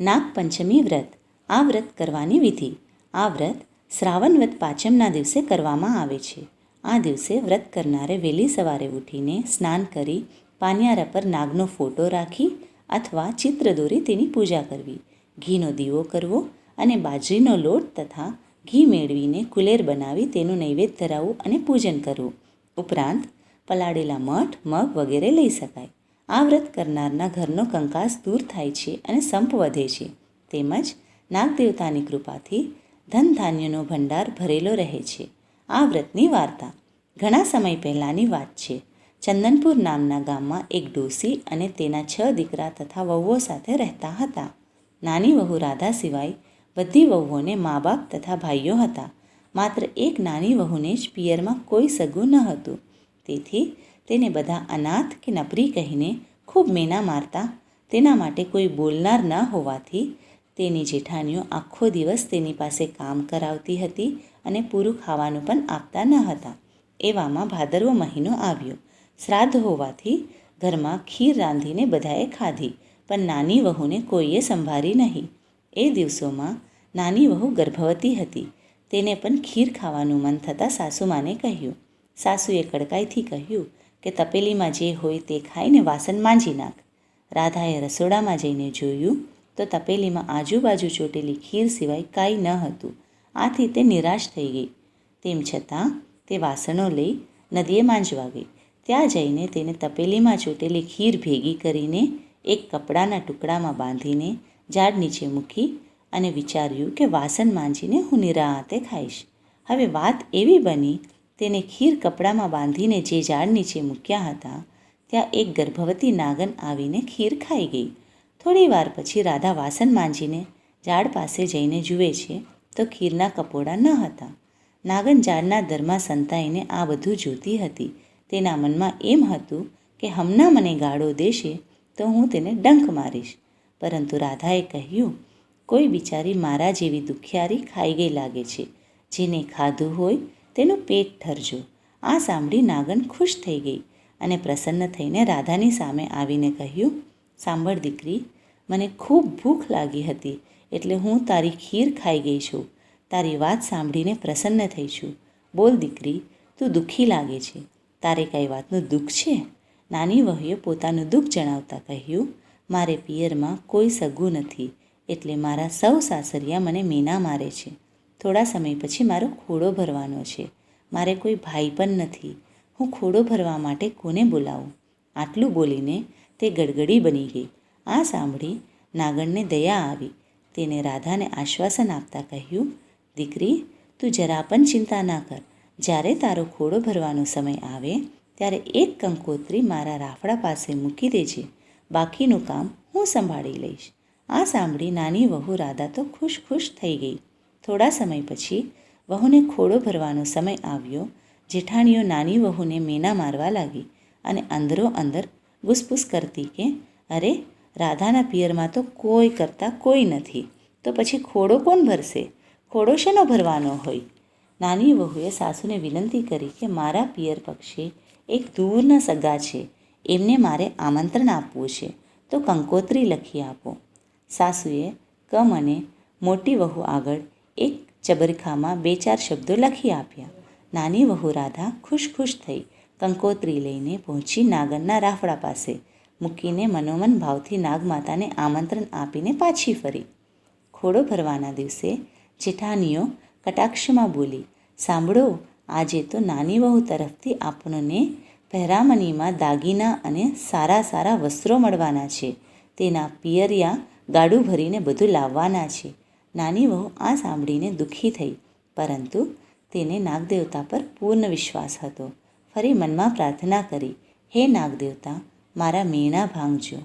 નાગપંચમી વ્રત. આ વ્રત કરવાની વિધિ. આ વ્રત શ્રાવણ વદ પાંચમના દિવસે કરવામાં આવે છે. આ દિવસે વ્રત કરનારે વહેલી સવારે ઉઠીને સ્નાન કરી પાનિયારા પર નાગનો ફોટો રાખી અથવા ચિત્ર દોરી તેની પૂજા કરવી, ઘીનો દીવો કરવો અને બાજરીનો લોટ તથા ઘી મેળવીને કુલેર બનાવી તેનું નૈવેદ્ય ધરાવવું અને પૂજન કરવું. ઉપરાંત પલાળેલા મઠ, મગ વગેરે લઈ શકાય. આ વ્રત કરનારના ઘરનો કંકાસ દૂર થાય છે અને સંપ વધે છે. તેમજ નાગદેવતાની કૃપાથી ધન ધાન્યનો ભંડાર ભરેલો રહે છે. આ વ્રતની વાર્તા ઘણા સમય પહેલાંની વાત છે. ચંદનપુર નામના ગામમાં એક ડોસી અને તેના 6 દીકરા તથા વહુઓ સાથે રહેતા હતા. નાની વહુ રાધા સિવાય બધી વહુઓને મા બાપ તથા ભાઈઓ હતા. માત્ર એક નાની વહુને જ પિયરમાં કોઈ સગું ન હતું. તેથી તેને બધા અનાથ કે નપરી કહીને ખૂબ મેના મારતા. તેના માટે કોઈ બોલનાર ન હોવાથી તેની જેઠાણીઓ આખો દિવસ તેની પાસે કામ કરાવતી હતી અને પૂરું ખાવાનું પણ આપતા ન હતા. એવામાં ભાદરવો મહિનો આવ્યો. શ્રાદ્ધ હોવાથી ઘરમાં ખીર રાંધીને બધાએ ખાધી, પણ નાની વહુને કોઈએ સંભાળી નહીં. એ દિવસોમાં નાની વહુ ગર્ભવતી હતી. તેને પણ ખીર ખાવાનું મન થતાં સાસુમાને કહ્યું. સાસુએ કડકાઈથી કહ્યું કે તપેલીમાં જે હોય તે ખાઈને વાસણ માંજી નાખ. રાધાએ રસોડામાં જઈને જોયું તો તપેલીમાં આજુબાજુ ચોટેલી ખીર સિવાય કાંઈ ન હતું. આથી તે નિરાશ થઈ ગઈ. તેમ છતાં તે વાસણો લઈ નદીએ માંજવા ગઈ. ત્યાં જઈને તેને તપેલીમાં ચોટેલી ખીર ભેગી કરીને એક કપડાના ટુકડામાં બાંધીને ઝાડ નીચે મૂકી અને વિચાર્યું કે વાસણ માંજીને હું નિરાંતે ખાઈશ. હવે વાત એવી બની, તેને ખીર કપડામાં બાંધીને જે ઝાડ નીચે મૂક્યા હતા ત્યાં એક ગર્ભવતી નાગન આવીને ખીર ખાઈ ગઈ. થોડી વાર પછી રાધા વાસણ માંજીને ઝાડ પાસે જઈને જુએ છે તો ખીરના કપોડા ન હતા. નાગન ઝાડના દરમાં સંતાઈને આ બધું જોતી હતી. તેના મનમાં એમ હતું કે હમણાં મને ગાળો દેશે તો હું તેને ડંખ મારીશ. પરંતુ રાધાએ કહ્યું, કોઈ બિચારી મારા જેવી દુખિયારી ખાઈ ગઈ લાગે છે. જેને ખાધું હોય તેનું પેટ ઠરજો. આ સાંભળી નાગન ખુશ થઈ ગઈ અને પ્રસન્ન થઈને રાધાની સામે આવીને કહ્યું, સાંભળ દીકરી, મને ખૂબ ભૂખ લાગી હતી એટલે હું તારી ખીર ખાઈ ગઈ છું. તારી વાત સાંભળીને પ્રસન્ન થઈ છું. બોલ દીકરી, તું દુઃખી લાગે છે. તારે કઈ વાતનું દુઃખ છે? નાની વહુએ પોતાનું દુઃખ જણાવતા કહ્યું, મારે પિયરમાં કોઈ સગું નથી એટલે મારા સૌ સાસરિયા મને મેના મારે છે. થોડા સમય પછી મારો ખોડો ભરવાનો છે. મારે કોઈ ભાઈ પણ નથી. હું ખોડો ભરવા માટે કોને બોલાવું? આટલું બોલીને તે ગડગડી બની ગઈ. આ સાંભળી નાગણને દયા આવી. તેને રાધાને આશ્વાસન આપતા કહ્યું, દીકરી, તું જરા પણ ચિંતા ના કર. જ્યારે તારો ખોડો ભરવાનો સમય આવે ત્યારે એક કંકોત્રી મારા રાફડા પાસે મૂકી દેજે. બાકીનું કામ હું સંભાળી લઈશ. આ સાંભળી નાની વહુ રાધા તો ખુશ ખુશ થઈ ગઈ. થોડા સમય પછી વહુને ખોડો ભરવાનો સમય આવ્યો. જેઠાણીઓ નાની વહુને મેના મારવા લાગી અને અંદરો અંદર ગુસપુસ કરતી કે અરે, રાધાના પિયરમાં તો કોઈ કરતાં કોઈ નથી, તો પછી ખોડો કોણ ભરશે? ખોડો શેનો ભરવાનો હોય? નાની વહુએ સાસુને વિનંતી કરી કે મારા પિયર પક્ષે એક દૂરના સગા છે, એમને મારે આમંત્રણ આપવું છે, તો કંકોત્રી લખી આપો. સાસુએ કમ અને મોટી વહુ આગળ એક ચબરખામાં 2-4 શબ્દો લખી આપ્યા. નાની વહુ રાધા ખુશ ખુશ થઈ કંકોત્રી લઈને પહોંચી નાગનના રાફડા પાસે મૂકીને મનોમન ભાવથી નાગમાતાને આમંત્રણ આપીને પાછી ફરી. ખોડો ભરવાના દિવસે જેઠાણીઓ કટાક્ષમાં બોલી, સાંભળો, આજે તો નાની વહુ તરફથી આપણને પહેરામણીમાં દાગીના અને સારા સારા વસ્ત્રો મળવાના છે. તેના પિયરિયા ગાડું ભરીને બધું લાવવાના છે. નાની વહુ આ સાંભળીને દુઃખી થઈ, પરંતુ તેને નાગદેવતા પર પૂર્ણ વિશ્વાસ હતો. ફરી મનમાં પ્રાર્થના કરી, હે નાગદેવતા, મારા મેણા ભાંગજો.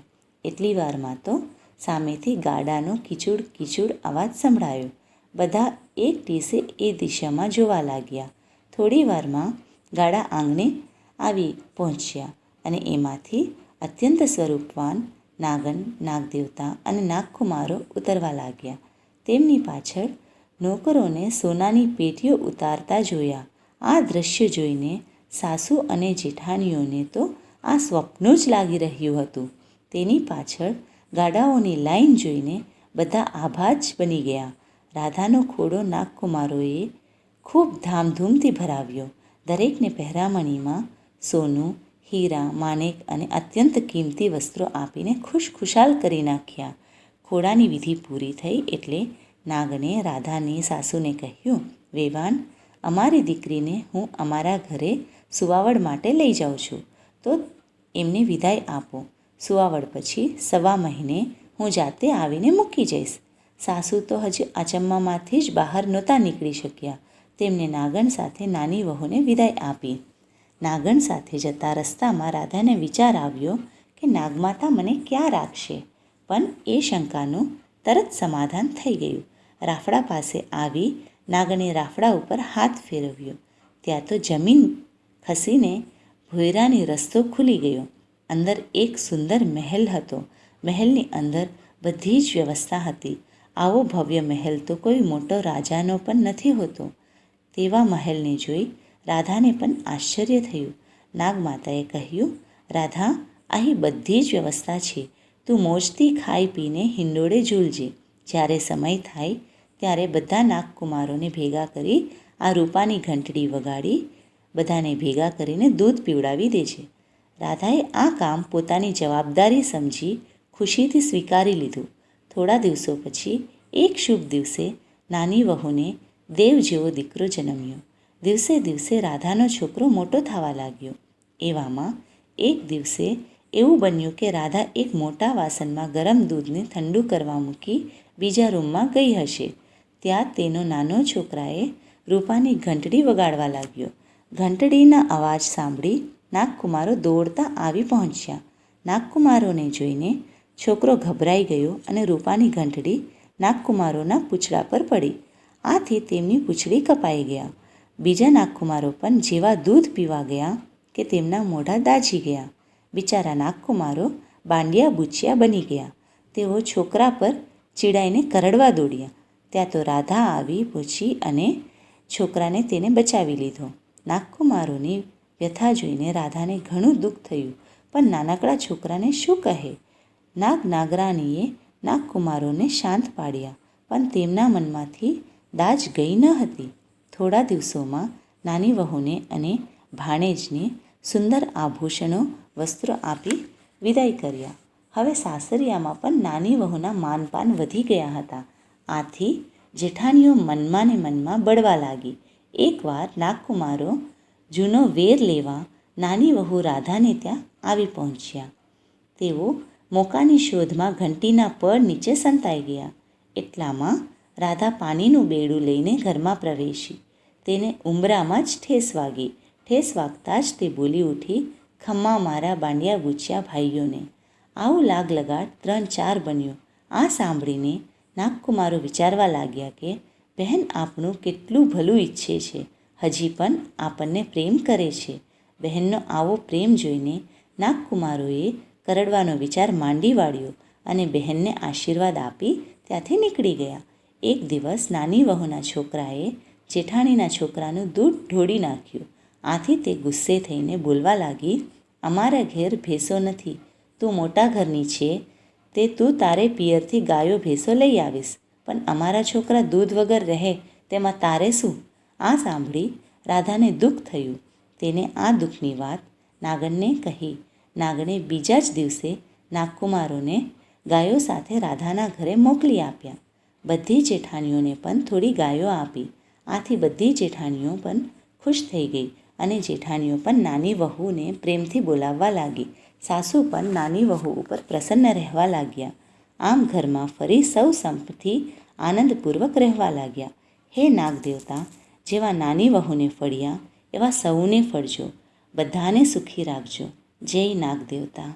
એટલી વારમાં તો સામેથી ગાડાનો કીચુડ કીચુડ અવાજ સંભળાયો. બધા એક ટીસે એ દિશામાં જોવા લાગ્યા. થોડી વારમાં ગાડા આંગણે આવી પહોંચ્યા અને એમાંથી અત્યંત સ્વરૂપવાન નાગન, નાગદેવતા અને નાગકુમારો ઉતરવા લાગ્યા. તેમની પાછળ નોકરોને સોનાની પેટીઓ ઉતારતા જોયા. આ દ્રશ્ય જોઈને સાસુ અને જેઠાણીઓને તો આ સ્વપ્ન જ લાગી રહ્યું હતું. તેની પાછળ ગાડાઓની લાઈન જોઈને બધા આભા જ બની ગયા. રાધાનો ખોડો નાગકુમારોએ ખૂબ ધામધૂમથી ભરાવ્યો. દરેકને પહેરામણીમાં સોનું, હીરા, માણેક અને અત્યંત કિંમતી વસ્ત્રો આપીને ખુશખુશાલ કરી નાખ્યા. ખોડાની વિધિ પૂરી થઈ એટલે નાગણે રાધાની સાસુને કહ્યું, વેવાણ, અમારી દીકરીને હું અમારા ઘરે સુવાવડ માટે લઈ જાઉં છું, તો એમને વિદાય આપો. સુવાવડ પછી 1.25 મહિને હું જાતે આવીને મૂકી જઈશ. સાસુ તો હજી અચંબામાંથી જ બહાર નહોતા નીકળી શક્યા. તેમને નાગણ સાથે નાની વહુને વિદાય આપી. નાગણ સાથે જતા રસ્તામાં રાધાને વિચાર આવ્યો કે નાગમાતા મને ક્યાં રાખશે, પણ એ શંકાનું તરત સમાધાન થઈ ગયું. રાફડા પાસે આવી નાગણે રાફડા ઉપર હાથ ફેરવ્યો. ત્યાં તો જમીન ખસીને ભોયરાની રસ્તો ખુલી ગયો. અંદર એક સુંદર મહેલ હતો. મહેલની અંદર બધી જ વ્યવસ્થા હતી. આવો ભવ્ય મહેલ તો કોઈ મોટો રાજાનો પણ નથી હોતો. તેવા મહેલને જોઈ રાધાને પણ આશ્ચર્ય થયું. નાગમાતાએ કહ્યું, રાધા, અહીં બધી જ વ્યવસ્થા છે. તું મોજથી ખાઈ પીને હિંડોળે ઝૂલજે. જ્યારે સમય થાય ત્યારે બધા નાગકુમારોને ભેગા કરી આ રૂપાની ઘંટડી વગાડી બધાને ભેગા કરીને દૂધ પીવડાવી દેજે. રાધાએ આ કામ પોતાની જવાબદારી સમજી ખુશીથી સ્વીકારી લીધું. થોડા દિવસો પછી એક શુભ દિવસે નાની વહુને દેવ જેવો દીકરો જન્મ્યો. દિવસે દિવસે રાધાનો છોકરો મોટો થવા લાગ્યો. એવામાં એક દિવસે એવું બન્યું કે રાધા એક મોટા વાસણમાં ગરમ દૂધને ઠંડુ કરવા મૂકી બીજા રૂમમાં ગઈ હશે. ત્યાં તેનો નાનો છોકરાએ રૂપાની ઘંટડી વગાડવા લાગ્યો. ઘંટડીના અવાજ સાંભળી નાગકુમારો દોડતા આવી પહોંચ્યા. નાગકુમારોને જોઈને છોકરો ગભરાઈ ગયો અને રૂપાની ઘંટડી નાગકુમારોના પૂંછડા પર પડી. આથી તેમની પૂંછડી કપાઈ ગયા. બીજા નાગકુમારો પણ જેવા દૂધ પીવા ગયા કે તેમના મોઢા દાઝી ગયા. બિચારા નાગકુમારો બાંડિયા બુચિયા બની ગયા. તેઓ છોકરા પર ચીડાઈને કરડવા દોડ્યા. ત્યાં તો રાધા આવી પહોંચી અને છોકરાને તેને બચાવી લીધો. નાગકુમારોની વ્યથા જોઈને રાધાને ઘણું દુઃખ થયું, પણ નાનકડા છોકરાને શું કહે? નાગરાણીએ નાગકુમારોને શાંત પાડ્યા, પણ તેમના મનમાંથી દાજ ગઈ ન હતી. થોડા દિવસોમાં નાની વહુને અને ભાણેજને સુંદર આભૂષણો, વસ્ત્રો આપી વિદાય કર્યા. હવે સાસરિયામાં પણ નાની વહુના માનપાન વધી ગયા હતા. આથી જેઠાણીઓ મનમાં ને મનમાં બળવા લાગી. એકવાર નાગકુમારો જૂનો વેર લેવા નાની વહુ રાધાને ત્યાં આવી પહોંચ્યા. તેઓ મોકાની શોધમાં ઘંટીના પડ નીચે સંતાઈ ગયા. એટલામાં રાધા પાણીનું બેડું લઈને ઘરમાં પ્રવેશી. તેને ઉંબરામાં જ ઠેસ વાગી. ઠેસ વાગતાં જ તે બોલી ઉઠી, ખમ્મા મારા બાંડિયા બુચિયા ભાઈઓને. આવું લાગ લગાડ 3-4 બન્યું. આ સાંભળીને નાગકુમારો વિચારવા લાગ્યા કે બહેન આપણું કેટલું ભલું ઈચ્છે છે, હજી પણ આપણને પ્રેમ કરે છે. બહેનનો આવો પ્રેમ જોઈને નાગકુમારોએ કરડવાનો વિચાર માંડી વાળ્યો અને બહેનને આશીર્વાદ આપી ત્યાંથી નીકળી ગયા. એક દિવસ નાની વહુના છોકરાએ જેઠાણીના છોકરાનું દૂધ ઢોળી નાખ્યું. આથી તે ગુસ્સે થઈને બોલવા લાગી, અમારા ઘેર ભેંસો નથી, તું મોટા ઘરની છે તે તું તારે પિયરથી ગાયો ભેંસો લઈ આવીશ, પણ અમારા છોકરા દૂધ વગર રહે તેમાં તારે શું? આ સાંભળી રાધાને દુઃખ થયું. તેને આ દુઃખની વાત નાગણને કહી. નાગણે બીજા જ દિવસે નાગકુમારોને ગાયો સાથે રાધાના ઘરે મોકલી આપ્યા. બધી જેઠાણીઓને પણ થોડી ગાયો આપી. આથી બધી જેઠાણીઓ પણ ખુશ થઈ ગઈ અને જેઠાણીઓ પણ નાની વહુને પ્રેમથી બોલાવવા લાગી. સાસુ પણ નાની વહુ ઉપર પ્રસન્ન રહેવા લાગ્યા. આમ ઘરમાં ફરી સૌ સંપથી આનંદપૂર્વક રહેવા લાગ્યા. હે નાગદેવતા, જેવા નાની વહુને ફળ્યા એવા સૌને ફળજો. બધાને સુખી રાખજો. જય નાગદેવતા.